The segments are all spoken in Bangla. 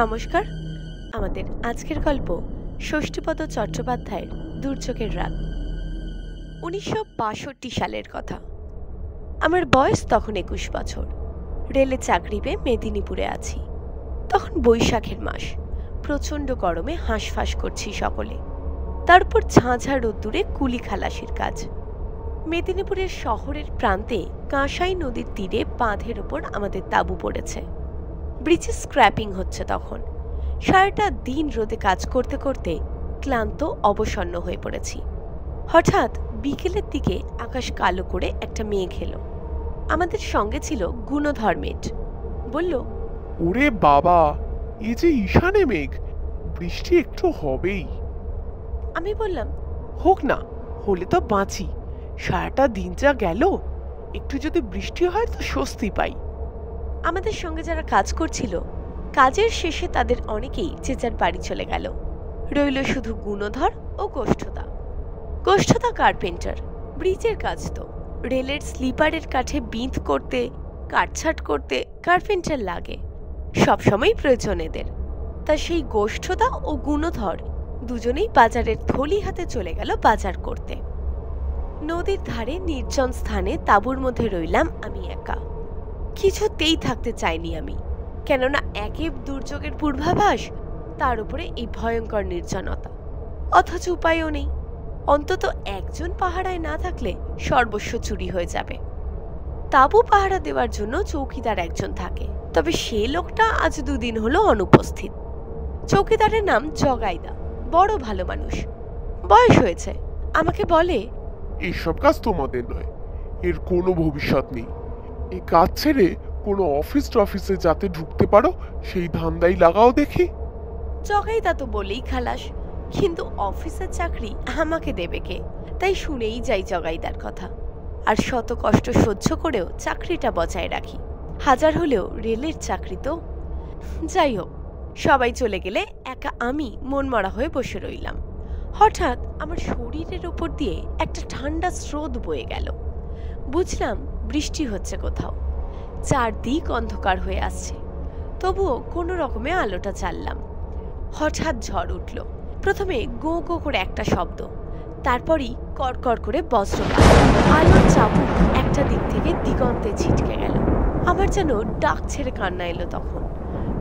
নমস্কার। আমাদের আজকের গল্প ষষ্ঠীপদ চট্টোপাধ্যায়ের দুর্যোগের রাত। 1962 সালের কথা। আমার বয়স তখন 21 বছর। রেলে চাকরি পেয়ে মেদিনীপুরে আছি। তখন বৈশাখের মাস, প্রচণ্ড গরমে হাঁসফাঁস করছি সকলে। তারপর ঝাঁঝা রোদ্দুরে কুলি খালাসির কাজ। মেদিনীপুরের শহরের প্রান্তে কাঁসাই নদীর তীরে বাঁধের ওপর আমাদের তাঁবু পড়েছে। ব্রিজে স্ক্র্যাপিং হচ্ছে তখন। সারাটা দিন রোদে কাজ করতে করতে ক্লান্ত অবসন্ন হয়ে পড়েছি। হঠাৎ বিকেলের দিকে আকাশ কালো করে একটা মেঘ এলো। আমাদের সঙ্গে ছিল গুণধর মেট। বলল, ওরে বাবা, এই যে ঈশানে মেঘ, বৃষ্টি একটু হবেই। আমি বললাম, হোক না, হলে তো বাঁচি। সারাটা দিন যা গেল, একটু যদি বৃষ্টি হয় তো স্বস্তি পাই। আমাদের সঙ্গে যারা কাজ করছিল, কাজের শেষে তাদের অনেকেই যে যার বাড়ি চলে গেল। রইল শুধু গুণধর ও গোষ্ঠদা। গোষ্ঠদা কার্পেন্টার। ব্রিজের কাজ তো, রেলের স্লিপারের কাঠে বিঁধ করতে, কাটছাট করতে কার্পেন্টার লাগে, সবসময় প্রয়োজন এদের। তা সেই গোষ্ঠদা ও গুণধর দুজনেই বাজারের থলি হাতে চলে গেল বাজার করতে। নদীর ধারে নির্জন স্থানে তাঁবুর মধ্যে রইলাম আমি একা। কিছুতেই থাকতে চাইনি আমি, কেননা একে দুর্যোগের পূর্বাভাস, তার উপরে এই ভয়ঙ্কর নির্জনতা। অথচ উপায়ও নেই। অন্তত একজন পাহারায় না থাকলে সর্বস্ব চুরি হয়ে যাবে। তাঁবু পাহারা দেওয়ার জন্য চৌকিদার একজন থাকে, তবে সে লোকটা আজ 2 দিন হলো অনুপস্থিত। চৌকিদারের নাম জগাইদা। বড় ভালো মানুষ, বয়স হয়েছে। আমাকে বলে, এইসব কাজ তোমাদের নয়, এর কোনো ভবিষ্যৎ নেই। এই কাজ ছেড়ে কোনো অফিসে যাতে ঢুকতে পারো সেই ধান্দাই লাগাও দেখি। জগাইদা তো বলেই খালাস, কিন্তু অফিসের চাকরি আমাকে দেবে কে? তাই শুনেই যাই জগাইদার কথা। আর শত কষ্ট সহ্য করেও চাকরিটা বজায় রাখি। হাজার হলেও রেলের চাকরি তো। যাই হোক, সবাই চলে গেলে একা আমি মনমরা হয়ে বসে রইলাম। হঠাৎ আমার শরীরের ওপর দিয়ে একটা ঠান্ডা স্রোত বয়ে গেল। বুঝলাম বৃষ্টি হচ্ছে কোথাও। চারদিক অন্ধকার হয়ে আসছে, তবুও কোনো রকমে আলোটা জ্বাললাম। হঠাৎ ঝড় উঠল। প্রথমে গো গো করে একটা শব্দ, তারপরই কড়কড় করে বজ্রপাত। আলোর চাবুক একটা দিক থেকে দিগন্তে ছিটকে গেল। আমার যেন ডাক ছেড়ে কান্না এলো তখন।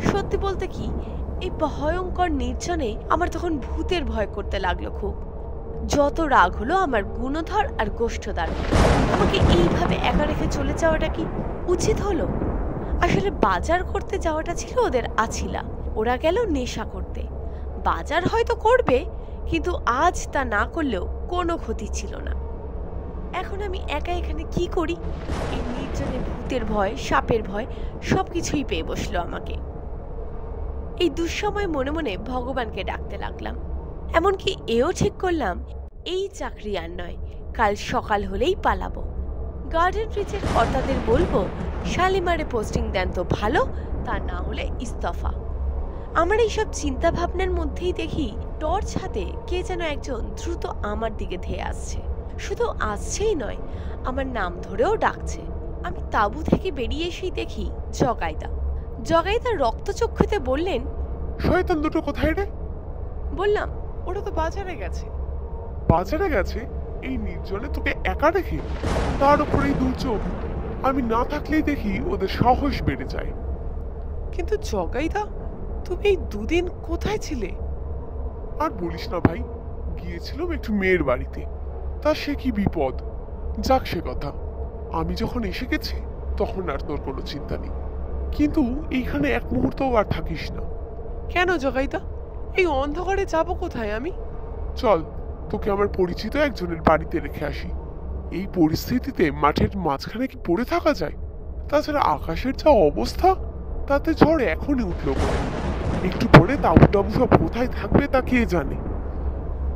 সত্যি বলতে কি, এই ভয়ঙ্কর নির্জনে আমার তখন ভূতের ভয় করতে লাগলো খুব। যত রাগ হলো আমার গুণধর আর গোষ্ঠদার। আমাকে এইভাবে একা রেখে চলে যাওয়াটা কি উচিত হলো? আসলে বাজার করতে যাওয়াটা ছিল ওদের আছিলা। ওরা গেল নেশা করতে। বাজার হয়তো করবে, কিন্তু আজ তা না করলেও কোনো ক্ষতি ছিল না। এখন আমি একা এখানে কি করি? এই নির্জনে ভূতের ভয়, সাপের ভয় সবকিছুই পেয়ে বসলো আমাকে। এই দুঃসময় মনে মনে ভগবানকে ডাকতে লাগলাম। এমনকি এও ঠিক করলাম, এই চাকরি আর নয়, কাল সকাল হলেই পালাবো। গার্ডেন ব্রিজের কর্তাদের বলবো শালিমারে পোস্টিং দেন তো ভালো, তা না হলে ইস্তফা। আমার এইসব চিন্তা ভাবনার মধ্যেই দেখি টর্চ হাতে কে যেন একজন দ্রুত আমার দিকে ধেয়ে আসছে। শুধু আসছেই নয়, আমার নাম ধরেও ডাকছে। আমি তাঁবু থেকে বেরিয়ে এসেই দেখি জগাইদা। জগাইদা রক্তচক্ষুতে বললেন, শয়তান দুটো কোথায় রে? বললাম, ওরা তো বাজারে গেছে। বাজারে গেছে? এই নির্জনে তোকে একা রেখে? তার উপরেই দুর্যোগ। আমি না থাকলেই দেখি ওদের সাহস বেড়ে যায়। কিন্তু জগাইদা, তুমি এই 2 দিন কোথায় ছিলে? আর বলিস না ভাই, গিয়েছিলাম একটু মেয়ের বাড়িতে। তা সে কি বিপদ, যাক সে কথা। আমি যখন এসে গেছি তখন আর তোর কোনো চিন্তা নেই, কিন্তু এইখানে এক মুহূর্তও আর থাকিস না। কেন জগাইদা, এই অন্ধকারে যাবো কোথায় আমি? চল, তোকে আমার পরিচিত একজনের বাড়িতে রেখে আসি। এই পরিস্থিতিতে মাঠের মাঝখানে কি পড়ে থাকা যায়? তাছাড়া আকাশের যা অবস্থা, তাতে ঝড় এখনই উঠলো বলে। একটু পরে তাঁবু টাবু সব কোথায় থাকবে তা কে জানে।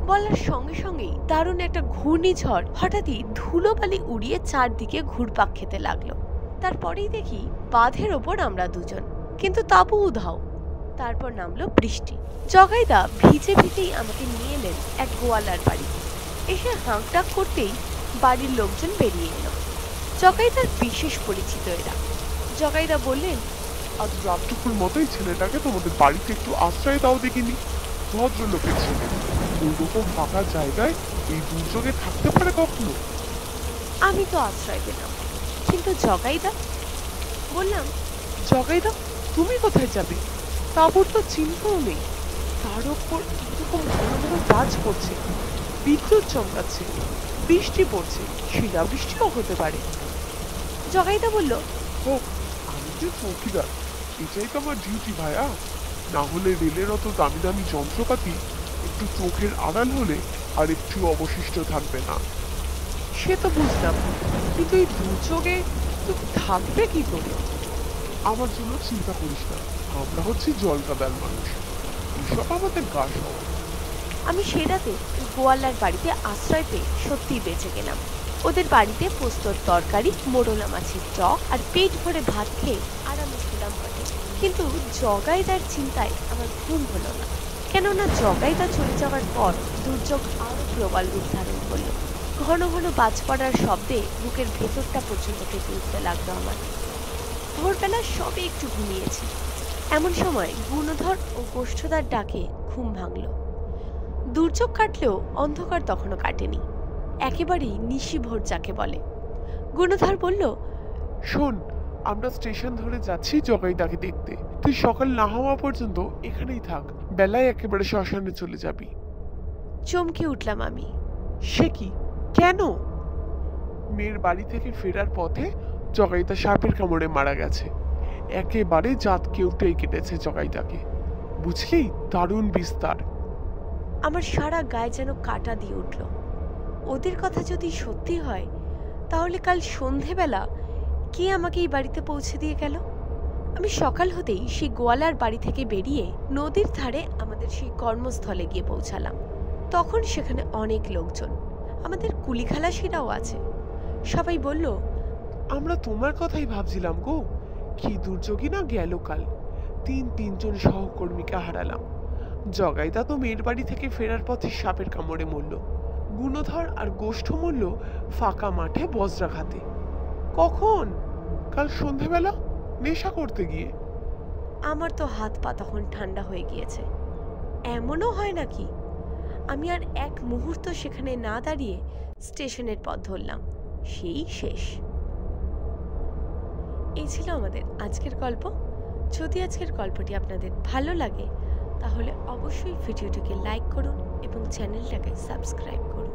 বলার সঙ্গে সঙ্গেই দারুণ একটা ঘূর্ণিঝড় হঠাৎই ধুলোবালি উড়িয়ে চারদিকে ঘুরপাক খেতে লাগলো। তারপরেই দেখি বাঁধের ওপর আমরা দুজন, কিন্তু তাঁবু উধাও। তারপর নামলো বৃষ্টি। জগাইদা ভিজে ভিজেই আমাকে নিয়ে এলেন এক গোয়ালার বাড়ি। এসে হাঁকডাক করতেই বাড়ির লোকজন বেরিয়ে এলো। জগাইদার বিশেষ পরিচিত এরা। জগাইদা বললেন, আজ রাতটুকুর মতোই ছেলেটাকে তোমাদের বাড়িতে একটু আশ্রয় দাও দেখিনি। ভদ্রলোকের ছেলে ওইরকম ফাঁকা জায়গায় এই দুর্যোগে থাকতে পারে কখনো? আমি তো আশ্রয় পেলাম, কিন্তু জগাইদা? বললাম, জগাইদা, তুমি কোথায় যাবে? তারপর তো চিন্তাও নেই, তার উপর এরকম ঘন ঘন কাজ করছে, বিদ্যুৎ চমকাচ্ছে, বৃষ্টি পড়ছে, শিলাবৃষ্টিও হতে পারে। জগাইদা বলল, ও, আমি যে চৌকিদার, এটাই তো আমার ডিউটি ভাইয়া। না হলে রেলের অত দামি দামি যন্ত্রপাতি একটু চোখের আড়াল হলে আর একটু অবশিষ্ট থাকবে না। সে তো বুঝলাম, কিন্তু এই দুর্যোগে তুমি থাকবে কি করে? আমার জন্য চিন্তা করিস না, আমরা হচ্ছি জলকাদার মানুষ, এসব আমাদের গা সওয়া। আমি সে রাতে গোয়ালার বাড়িতে আশ্রয় পেয়ে সত্যিই বেঁচে গেলাম। ওদের বাড়িতে পোস্তর তরকারি, মোরলা মাছের টক আর পেট ভরে ভাত খেয়ে আরামে শুলাম বটে। কিন্তু জগাইদার চিন্তায় আমার ঘুম হলো না, কেননা জগাইদা চলে যাওয়ার পর দুর্যোগ আরো প্রবল রূপ ধারণ করলো। ঘন ঘন বাজ পড়ার শব্দে বুকের ভেতরটা পর্যন্ত কেঁপে উঠতে লাগলো আমার। ভোরবেলা সবে একটু ঘুমিয়েছি, এমন সময় গুণধর ও গোষ্ঠদার ডাকে ঘুম ভাঙল। দুর্যোগ কাটলেও অন্ধকার তখনও কাটেনি, একেবারেই নিশিভোর যাকে বলে। গুণধর বলল, শোন, আমরা স্টেশন ধরে যাচ্ছি জগাইদাকে দেখতে। তুই সকাল না হওয়া পর্যন্ত এখানেই থাক, বেলায় একেবারে শ্মশানে চলে যাবি। চমকে উঠলাম আমি। সে কি, কেন? মেয়ের বাড়ি থেকে ফেরার পথে জগাইদা সাপের কামড়ে মারা গেছে। একেবারে জাত কেউটেই কেটেছে জগাইদাকে, বুঝলি? দারুণ বিস্তার। আমার সারা গায়ে যেন কাটা দিয়ে উঠল। ওদের কথা যদি সত্যি হয়, তাহলে কাল সন্ধেবেলা কে আমাকে এই বাড়িতে পৌঁছে দিয়ে গেল? আমি সকাল হতেই সেই গোয়ালার বাড়ি থেকে বেরিয়ে নদীর ধারে আমাদের সেই কর্মস্থলে গিয়ে পৌঁছালাম। তখন সেখানে অনেক লোকজন, আমাদের কুলিখালাসিরাও আছে। সবাই বলল, আমরা তোমার কথাই ভাবছিলাম গো, কি দুর্যোগই না গেল কাল। তিনজন সহকর্মীকে হারালাম। জগাইদা তো মেয়ের বাড়ি থেকে ফেরার পথে সাপের কামড়ে মরল। গুণধর আর গোষ্ঠ মরল ফাঁকা মাঠে বজ্রাঘাতে। কখন? কাল সন্ধেবেলা নেশা করতে গিয়ে। আমার তো হাত পা তখন ঠান্ডা হয়ে গিয়েছে। এমনও হয় নাকি? আমি আর এক মুহূর্ত সেখানে না দাঁড়িয়ে স্টেশনের পথ ধরলাম। সেই শেষ। এই ছিল আমাদের আজকের গল্প। যদি আজকের গল্পটি আপনাদের ভালো লাগে, তাহলে অবশ্যই ভিডিওটিকে লাইক করুন এবং চ্যানেলটাকে সাবস্ক্রাইব করুন।